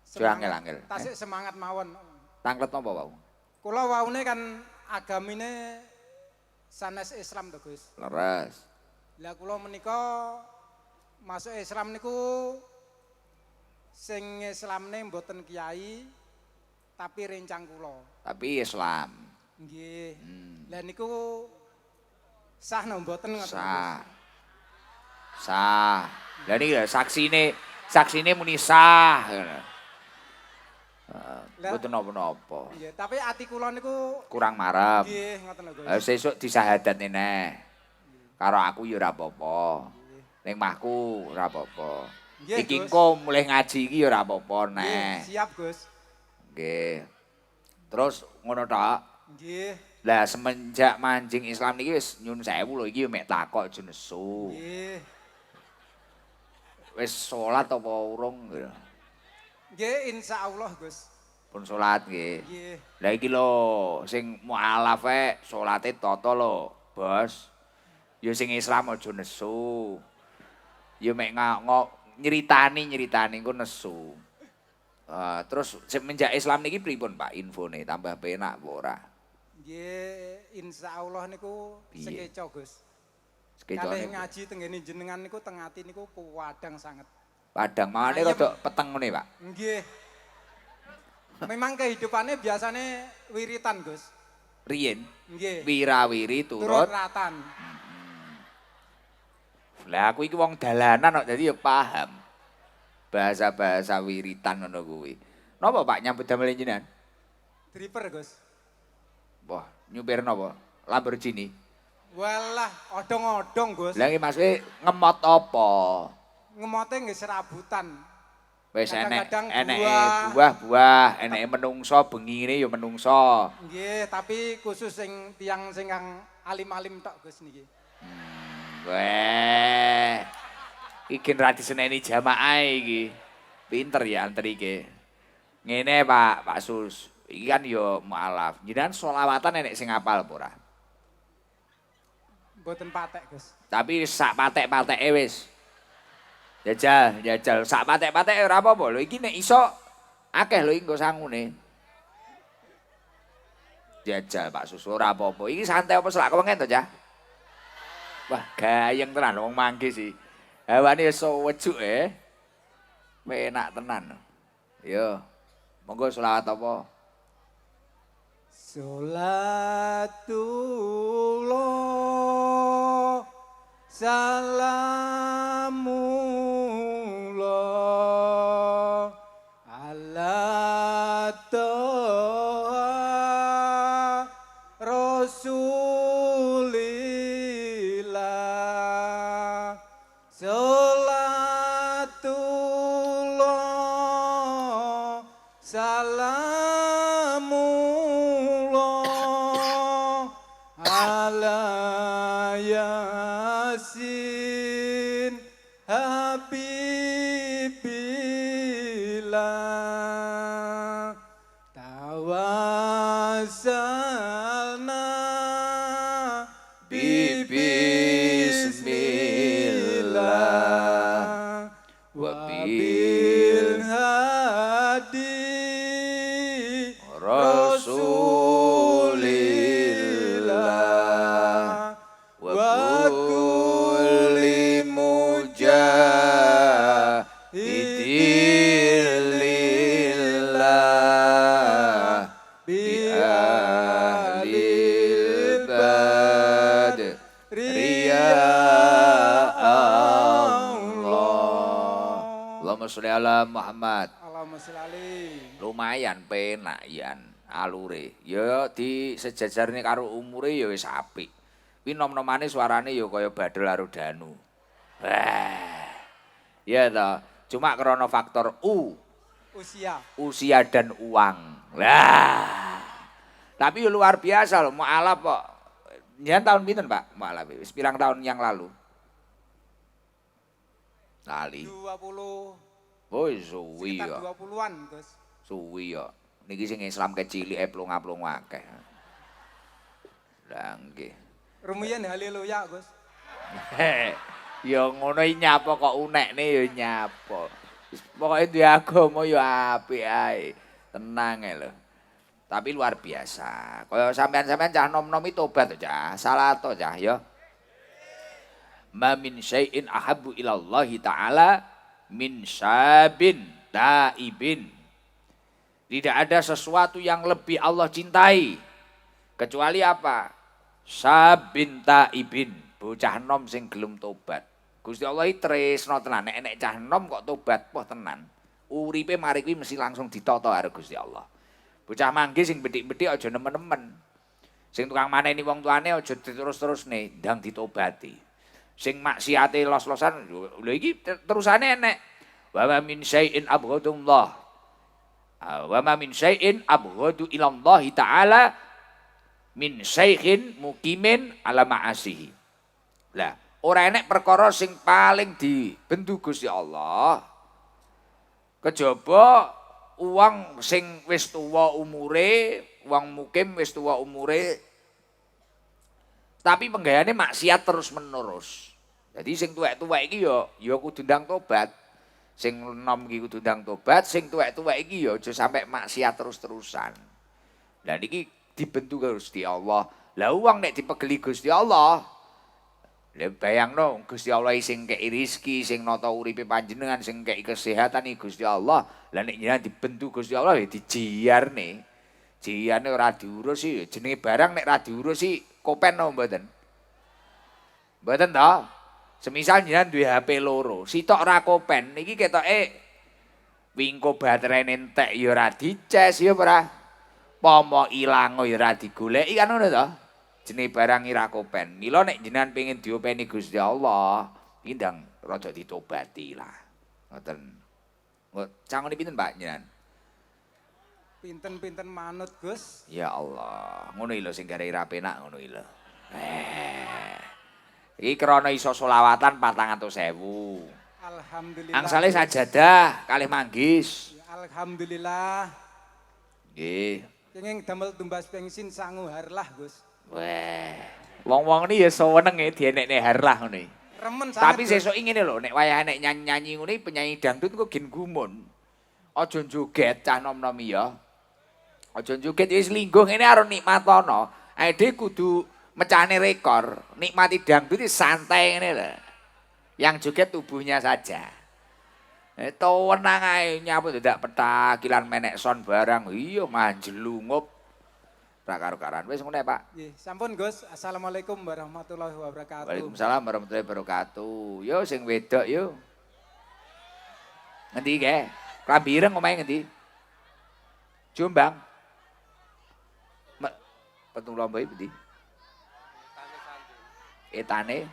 Jo angel-angel. Tasik semangat mawon. Tanglet napa, Pak? Kula waune kan agamine sanes Islam to, Gus. Leres. Lah kula menika masuk Islam niku sing Islamne mboten kiai tapi rencang kula. Tapi Islam. Nggih. Lah niku sah napa mboten ngoten. Sah. Sah. Lah niki lho saksine muni sah. Lah- Mboten napa-napa. Nggih, tapi ati kula niku Kurang marem. nggih ngoten lho, Gus. Sesuk disahadatne neh. Karo aku ya ora apa-apa. Ning mahku ora apa-apa. Nggih, Iki Gus. engko mulih ngaji iki ya ora apa-apa Nggih, neh. siap, Gus. Nggih. Terus ngono tok. Nggih. Lah semenjak manjing Islam niki wis nyun sewu lho iki mek takok aja nesu. Nggih. Wis salat apa urung? Nggih, insyaallah, Gus. Pun salat nggih. Nggih. Lah iki lho sing mualaf salate tata lho, Bos. Ya sing Islam aja nesu. Ya mek nyeritani engko nesu. Terus semenjak Islam niki pripun Pak infone tambah penak apa ora? Nggih, insyaallah niku Piye? sekeca, Gus. Sekecone. Kalih ngaji tenggene jenengan niku teng ati niku puwadang sanget. Padang mawone Ayem. rada peteng ngene, Pak. Nggih. Memang kehidupannya biasanya wiritan, Gus. Riyen Nggih. wirawiri Turut turut. ratan. Lah aku iki wong dalanan kok dadi ya paham. bahasa-bahasa wiritan ngono kuwi. Napa Pak nyambut damel jenengan? Driver, Gus. Wah, nyupir napa? Lamborghini. Walah, odong-odong, Gus. Lah iki maksudnya ngemot apa? Ngemote nggih serabutan. Wis Kadang-kadang eneke buah-buah, eneke menungso bengine ya menungso. Nggih, tapi khusus sing tiyang sing kang alim-alim tok, Gus niki. Weh. Iki ra diseneni jamaah iki. Pinter ya antri iki. Ngene Pak Sus. Iki kan yo mualaf. Jenengan selawatan enek sing hafal apa ora? Mboten patek, Gus. Tapi sak patek-pateke wis. Jajal. Sak patek-pateke ora apa-apa lho. Iki nek iso akeh lho engko sangune. Jajal Pak Sus ora apa-apa. Iki santai apa selak kewengen to, Cah? Wah, gayeng tenan wong mangke sih. Hawane iso wejuk enak tenan. Yo. Monggo selawat apa? Salatullah salamullah ala toha rasulillah salatullah salamullah ala yasin habibillah tawassalna bismillah wa bil hadi rasulillah wa kulli mujahidin lillah bi ahlil badri ya Allah. Allahumma sholli ala Muhammad. Allahumma sholli. Lumayan penak yan alure. Ya di sejajarne karo umure ya wis apik. Kuwi nom-nomane suarane ya kaya Badul karo Danu. Wah. Ya toh, cuma karena faktor usia dan uang. Lah. Tapi ya luar biasa loh, mualaf kok. Nyen tahun pinten, Pak? Mualaf wis pirang tahun yang lalu? Lali. 20 Oh, suwi sekitar ya. 20-an, Gus. Suwi ya. Niki sing Islam kecil plong-plong akeh. Lah nggih. Rumiyin haleluya, Gus. Ya ngono iki nyapa kok unekne ya nyapa. Pokoke duwe agama ya apik ae. Tenang ae lho. Tapi luar biasa. Kaya sampean-sampean cah nom-nom itu tobat to, Cah. Salah to, Cah, ya. Ma min syai'in ahabbu ilallahi ta'ala min syabin taibin. Tidak ada sesuatu yang lebih Allah cintai kecuali apa? Syabin taibin, bocah nom sing gelem tobat. Gusti Allah iki tresno tenan, nek cah nom kok tobat poh tenan. Uripe mari kuwi mesti langsung ditata karo Gusti Allah. Bocah mangke sing bedik-bedik aja nemen-nemen. Sing tukang maneni wong tuane aja diterus-terusne, ndang ditobati. Sing maksiate los-losan lho iki terusane enek. Wa min syai'in abghadullah. Wa ma min syai'in abghadu ilallah taala min syai'in mukimin ala ma'asihi. Lah, ora enek perkara sing paling dibendu Gusti Allah kejaba uang sing wis tuwa umure, wong mukim wis tuwa umure, tapi penggayane maksiat terus menerus. Jadi sing tuwek-tuwek iki ya kudu ndang tobat. Sing nom iki kudu ndang tobat, sing tuwek-tuwek iki ya aja sampe maksiat terus-terusan. Lah niki dibentuk Gusti Allah. Lah uang nek dipegeli Gusti Allah, lah bayangno Gusti Allah sing kei rezeki, sing nata uripe panjenengan, sing kei kesehatan iki Gusti Allah. Lah nek jenengan dibentuk Gusti Allah ya dijiarne. Jiarne ora diurus sih, jenenge barang nek ora diurus sih kopen no mboten. Mboten to? Semisal jenengan duwe HP loro, sitok ora kopen, iki ketoke Wingko baterene entek ya ora dicas ya ora. Pomo ilang ya ora digoleki kan ngono to. Jenenge barang ira kopen. Mila nek jenengan pengin diopeni Gusti Allah, pindang rada ditobati lah. Ngoten. Cangone pinten Pak jenengan? Pinten-pinten manut Gus. Ya Allah, ngono lho sing gare ira penak ngono lho. Iki krana iso selawatan 400.000. Alhamdulillah. Angsale sajadah kalih manggis. Alhamdulillah. Nggih. Kenging damel tumbas bensin sangu harlah Gus. Wah, wong-wong ini ya seneng ya dienekne harlah ngono. Remen sangat. Tapi sesuk ngene lho, nek wayah nek nyanyi-nyanyi ngono penyanyi dangdut kok gen gumun. Aja joget cah nom-nom ya. Aja joget wis lingguh ngene karo nikmatono. Ae dhewe kudu mecane rekor. Nikmati dangdut santai ngene lho. Yang joget tubuhnya saja. Tenang ae nyapu dadak petakilan menek son barang. Iya manjelungup. Ra karo-karan. Wis ngono Pak. Nggih, sampun Gus. Assalamualaikum warahmatullahi wabarakatuh. Waalaikumsalam warahmatullahi wabarakatuh. Yo sing wedok yo. Ngendi ge? Klambi ireng omahe ngendi? Jombang. Petung lomba iki. Etane.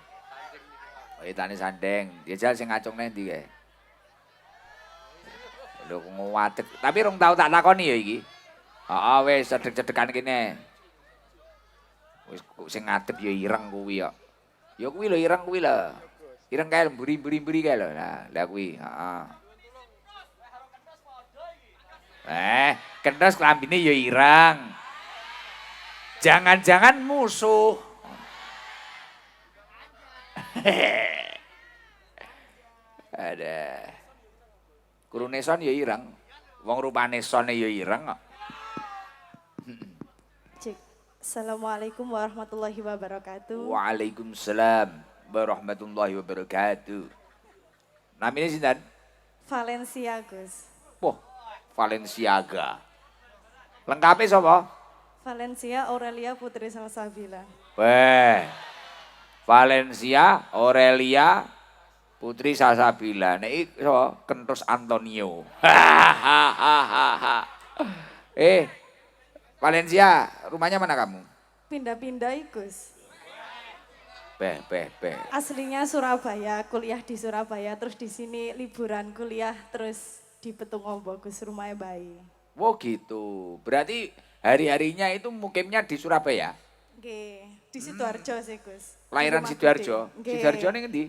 Etane sandeng. Jajal sing ngacungne ndi ge? Lho nguwatek. Tapi rong tau tak takoni ya iki. Heeh wis cedhek-cedhekan kene. Wis sing ngadep ya ireng kuwi kok. Ya kuwi lho ireng kuwi lho. Ireng kae mburi-mburi kae lho. Lah kuwi, heeh. Kentos klambine ya ireng. Jangan-jangan musuh. Ada. Kurune son ya ireng. Wong rupane sone ya ireng kok. Assalamualaikum warahmatullahi wabarakatuh. Waalaikumsalam warahmatullahi wabarakatuh. Namanya sinten? Valencia Gus. Wah, Valenciaga. Lengkapnya sapa? Valencia Aurelia Putri Salsabila. Weh. Valencia Aurelia Putri Salsabila. Nek iki sapa? Kentus Antonio. Valencia, rumahnya mana kamu? Pindah-pindah Gus. Beh. Aslinya Surabaya, kuliah di Surabaya, terus di sini liburan kuliah, terus di Petung Ombo Gus, rumahnya bayi. Oh gitu. Berarti hari-harinya itu mukimnya di Surabaya? Nggih, di Sidoarjo sih Gus. Lahiran Di Rumah Sidoarjo? Gede. Nggih. Sidoarjo ning endi?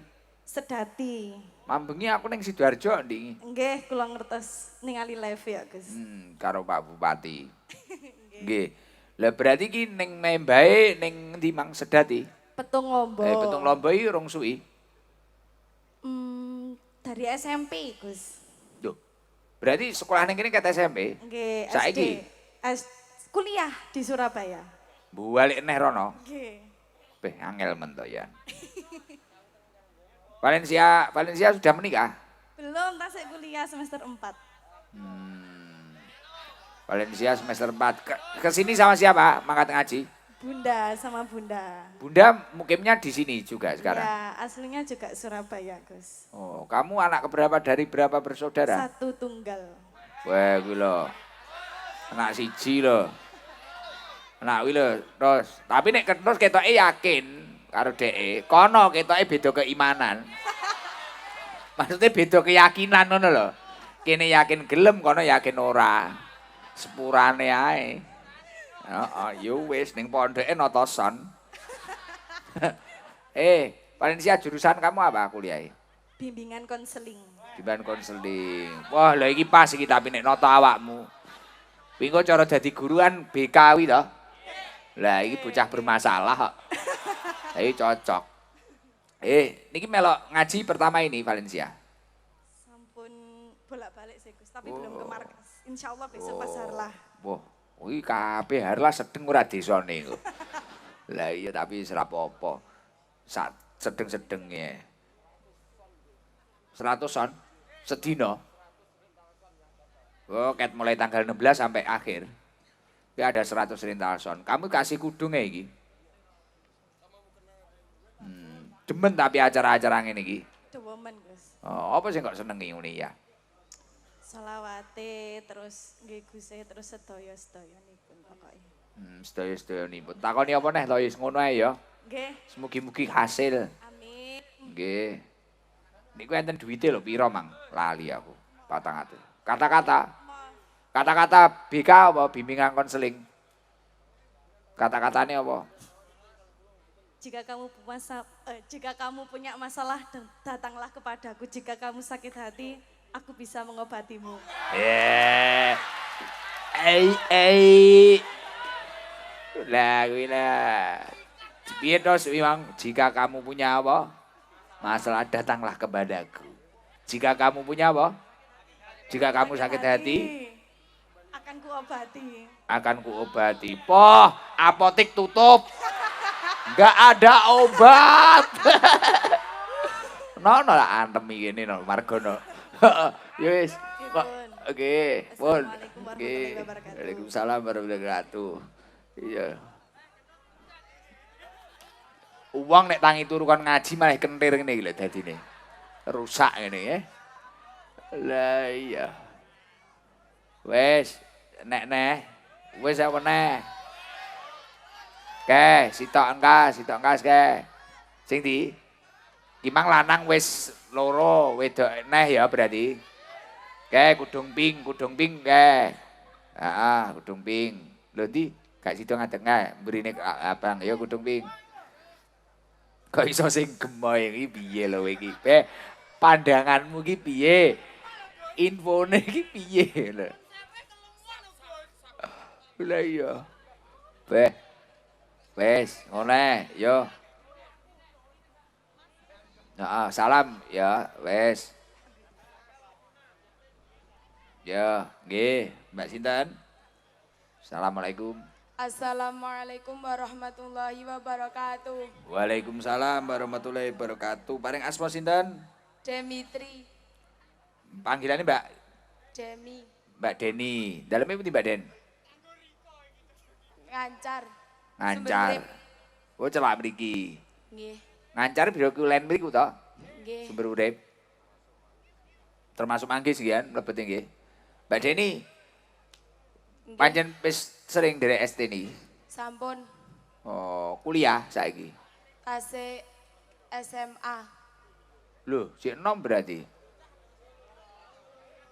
Sedati. Mambengi aku ning Sidoarjo ndi? Nggih, kula ngertos ningali live ya Gus. Karo Pak Bupati. Nggih. Lah berarti ki ning Membae ning endi Mang Sedati? Petung Ombo. Petung Lomba iki rong suwi. Dari SMP Gus. Duh. Berarti sekolah ning kene ket SMP? Nggih, Saiki? Kuliah di Surabaya. Balik neh rono. Nggih. Beh angel men to ya. Valencia sudah menikah? Belum, tasik kuliah semester 4. Valencia semester 4. Kesini sama siapa? Mangkat ngaji? Bunda sama Bunda. Bunda mukimnya di sini juga sekarang? Ya, aslinya juga Surabaya, Gus. Oh, kamu anak keberapa dari berapa bersaudara? Satu tunggal. Wah, kuwi lho. Anak siji lho. Anak kuwi lho, terus. Tapi nek terus ketoke yakin karo dheke, kono ketoke beda keimanan. Maksudnya beda keyakinan ngono lho. Kene yakin gelem, kono yakin ora. Sepurane ae. Heeh, yo wis ning pondoke notoson. Valencia jurusan kamu apa kuliah? Bimbingan konseling. Bimbingan konseling. Wah, lha iki pas iki tapi nek noto awakmu. Wingi cara dadi guruan BK kuwi to. Lah iki bocah bermasalah kok. Iki cocok. Niki melok ngaji pertama ini Valencia. Sampun bolak-balik sih Gus, tapi belum ke markas. Insyaallah besok pas harlah. Wah, kuwi kabeh harlah sedeng ora desane kok. Lah iya tapi wis ora apa-apa. Sak sedeng-sedenge. 100-an sedina. Oh, ket mulai tanggal 16 sampai akhir. Ya ada 100 rintal son. Kamu kasih kudungnya iki. Demen tapi acara-acara ngene iki. Dewemen Gus. Oh, apa sih kok senengi ngene ya? Selawate terus nggih Gusti terus sedaya-sedayanipun pokoke. Sedaya-sedayanipun. Takoni apa neh to wis ngono ae ya. Nggih. Mugi-mugi hasil. Amin. Nggih. Niku enten duwite lho pira mang? Lali aku. 400. Kata-kata. Kata-kata BK apa bimbingan konseling? Kata-katanya apa? Jika kamu punya masalah datanglah kepadaku. Jika kamu sakit hati, aku bisa mengobatimu. Lah kuwi lah. Piye to memang jika kamu punya apa? Masalah datanglah kepadaku. Jika kamu punya apa? Jika kamu sakit hati, akan kuobati. Akan kuobati. Poh, apotek tutup. Enggak ada obat. Nono lah antem iki no margono. Ya wis. Oke, pun. Assalamualaikum warahmatullahi wabarakatuh. Waalaikumsalam warahmatullahi wabarakatuh. Iya. Uang nek tangi turu kon ngaji malah kentir ngene iki lho dadine. Rusak ngene ya. Lah iya. Wes, nek wes apa neh? Sitok engkas ke. Sing di? Kimang lanang wis loro, wedok neh ya berarti. Kudung ping ke. Heeh, kudung ping. Lho ndi? Gak sida ngadeg mrene abang ya kudung ping. Kok iso sing gemoy iki piye lho iki? Pandanganmu iki piye? Infone iki piye lho? Lah iya. Wes, ngene, yo. Heeh, salam ya, wes. Ya, nggih, Mbak sinten? Assalamualaikum. Assalamualaikum warahmatullahi wabarakatuh. Waalaikumsalam warahmatullahi wabarakatuh. Paring asma sinten? Demitri, Panggilannya Mbak Demi, Mbak Deni. Dalamnya pundi Mbak Den? Ngancar. Ngancar. Sumber Oh, celak mriki. Nggih, Ngancar biro kulen mriku to? nggih. Sumber urip. Termasuk manggis nggih, mlebet nggih. Mbak Deni, Nggih. pancen wis sering dari ST nih. Sampun Oh, kuliah saiki. tasik SMA. Loh, si enom berarti.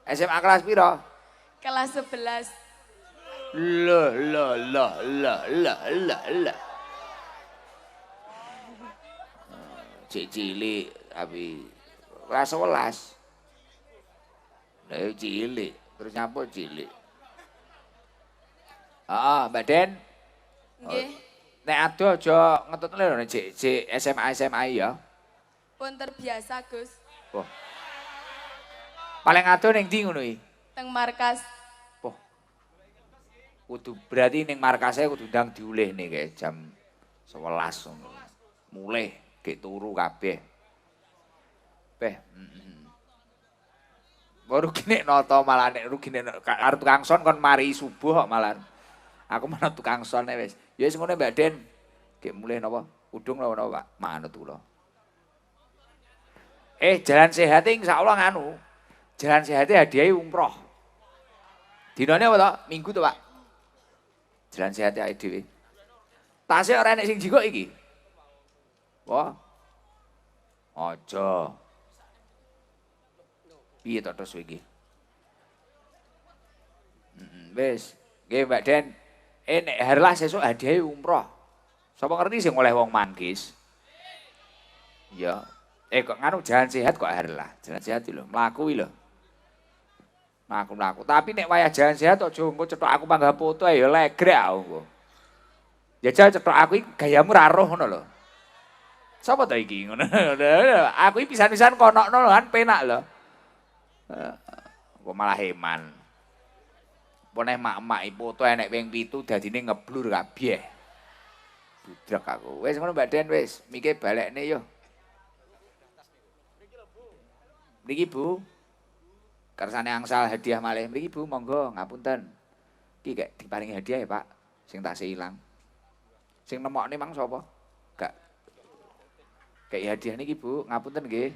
SMA kelas piro? Kelas 11. Loh. Cik cilik tapi kelas 11. Lah cilik, terus nyapa cilik? Mbak Den. Nggih, Nek ado aja ngetutne lho nek cik SMA ya. pun terbiasa Gus. Wah. Paling ado ning ndi ngono iki? Teng markas. Wah. Kudu berarti ning markase kudu ndang diulihne kae jam 11 ngono. Mulih gek turu kabeh. Baru gini noto malah nek rugine karo tukang son kon mari subuh kok malah. Aku mana tukang son wis. Ya wis ngono Mbak Den. Gek mulih napa? Udung napa Pak? Manut kula. Jalan sehat insyaallah nganu. Jalan sehat hadiah umroh. Dinane apa to? Minggu to, Pak? Jalan sehat awake dhewe. Tasih ora enek sing jikok iki. Wah. Aja. Piye to terus iki? Wis, nggih Mbak Den. Nek harlah sesuk hadiah umroh. Sapa ngerti sing oleh wong manggis? Ya. Kok nganu jalan sehat kok harlah. Jalan sehat lho, mlaku lho. Mlaku. Tapi nek wayah jalan sehat aja engko cetok aku panggah foto ya legrek aku. Jajal cetok aku iki gayamu ra roh ngono lho. Sapa to iki ngono. Aku iki pisan-pisan konokno lho kan penak lho. Kok malah heman. Poneh mak-mak foto enek ping 7 dadine ngeblur kabeh. Budrek aku. Wis ngono Mbak Den wis, mikir balekne yo. Mriki Bu. Kersane angsal hadiah malih mriki Bu, monggo ngapunten. Iki gak diparingi hadiah ya, Pak. Sing tasih ilang. Sing nemokne mang sapa? Gak hadiah niki Bu, ngapunten nggih.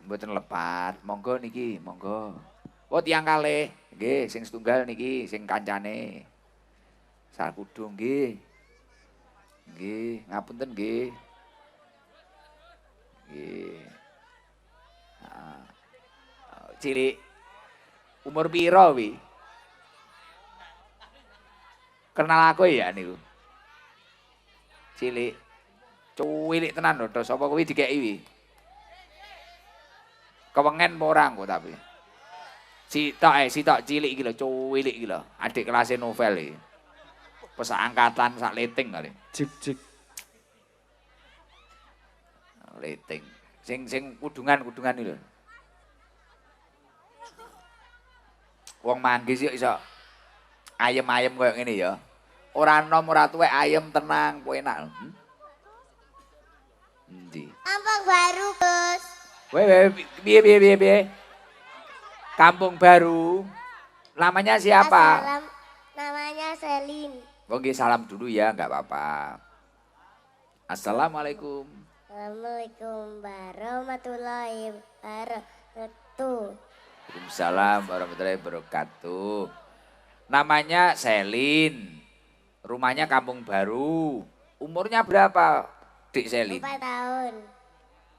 Mboten lepat. Monggo niki, monggo. Oh tiyang kalih. Nggih, sing setunggal niki sing kancane. Sakudu nggih. Nggih, ngapunten nggih. Nggih. Cilik. Umur pira wi? Kenal aku ya niku. Cilik. Cuwilik tenan lho, sapa kuwi dikeki wi? Kewengen apa ora engko tapi. Sitok cilik iki lho, cuwilik iki lho. Adik kelas novel iki. Pesak angkatan sak leting kali. Jik. Leting. Sing kudungan iki lho. Wong manggis yo iso ayem-ayem koyo ngene ya. Ora enom ora tuwek ayem tenang, kowe enak. Endi? Kampung Baru, Gus. Piye? Kampung Baru. Namanya siapa? Namanya Selin. Oke, salam dulu ya, enggak apa-apa. Assalamualaikum. Assalamualaikum warahmatullahi wabarakatuh. Waalaikumsalam warahmatullahi wabarakatuh. Namanya Selin. Rumahnya Kampung Baru. Umurnya berapa, Dik Selin? 4 tahun.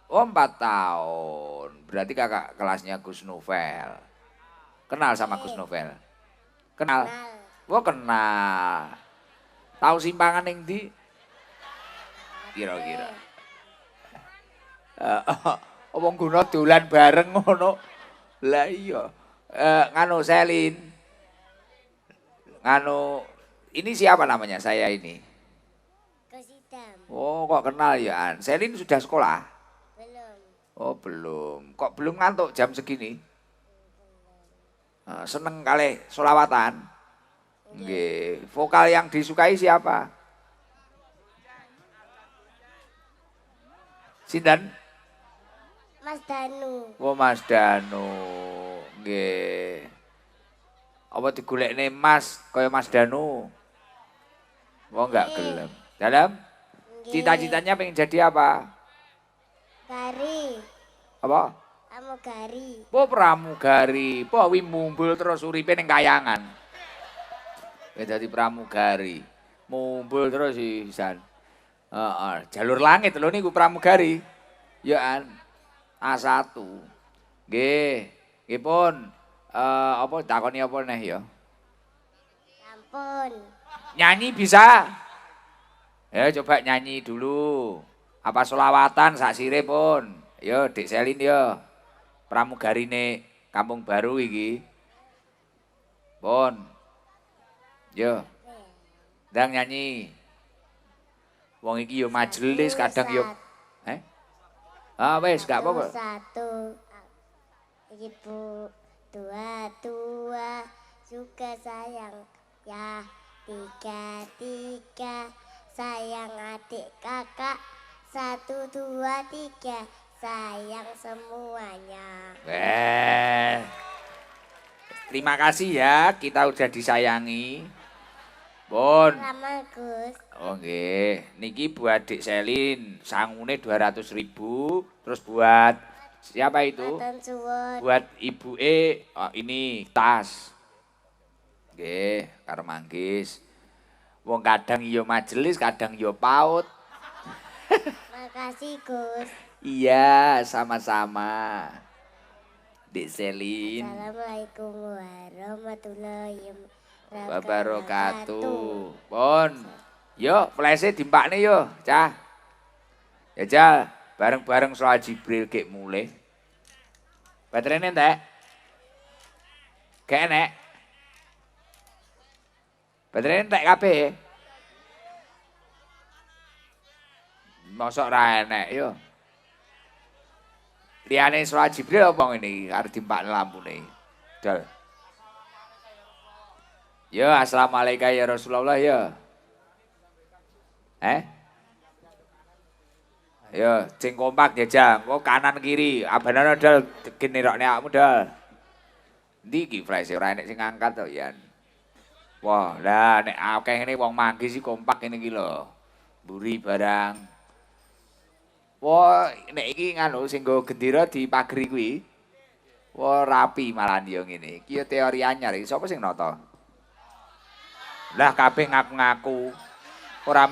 Oh 4 tahun. Berarti kakak kelasnya Gus Novel. Kenal sama Gus Novel? Kenal? Oh kenal. Tahu simpangan yang di? Kira-kira. Wong guna dolan bareng ngono. Lah iya. Nganu Selin. Nganu ini siapa namanya saya ini? Gus Idam. Oh kok kenal ya An. Selin sudah sekolah? Belum. Oh belum. Kok belum ngantuk jam segini? Seneng kali solawatan? Nggih. Vokal yang disukai siapa? Sinten? Mas Danu. Oh Mas Danu. Nggih. Apa digolekne Mas kaya Mas Danu? Oh enggak gelem. Dalam? Cita-citanya pengen jadi apa? Gari. Apa? Pramugari. Po pramugari. Po wi mumbul terus uripe ning kayangan. Dadi pramugari. Mumbul terus sisan. Jalur langit lho niku pramugari. Ya an. A1. Nggih. Nggih pun. Apa takoni apa neh ya? Ampun. Nyanyi bisa? Ya coba nyanyi dulu. Apa solawatan sak sire pun. Yo Dik Selin yo. Pramugarine Kampung Baru iki. Pun. Yo. Ndang nyanyi. Wong iki yo majelis kadang yo. Wes gak apa-apa. 1 Ibu 2 juga sayang ya. 3 sayang adik kakak. 1 2 3 sayang semuanya. Terima kasih ya, kita udah disayangi. Pun. Lama Gus. Oke, niki buat Dik Selin, sangune 200.000, terus buat siapa itu? Matur suwun. Buat ibu ini tas. Oke, karo manggis. Wong kadang yo majelis, kadang yo paut. Makasih Gus. Iya, sama-sama. Dik Selin. Assalamualaikum warahmatullahi Wabarakatuh. Pun. Yo, flese dimpakne yo, Cah. Ya Jal, bareng-bareng soal Jibril gek mulai. Baterainya entek? Gak enek? Baterainya entek kabeh? Mosok ra enek yo. Liyane soal Jibril apa ngene arep dimpakne lampune. Dal. Yo, assalamualaikum ya Rasulullah ya. Yo, sing kompak jajang. Oh kanan kiri, abanane dal gene rokne awakmu dal. Ndi iki flash ora enek sing ngangkat to, Yan. Wah, lah nek akeh ngene wong manggis iki kompak ngene iki lho. Mburi barang. Wah, nek iki nganu sing nggo gendera di pagri kuwi. Wah, rapi malah yo ngene. Iki yo teori anyar iki. Sapa sing nata? Lah kabeh ngaku-ngaku. Ora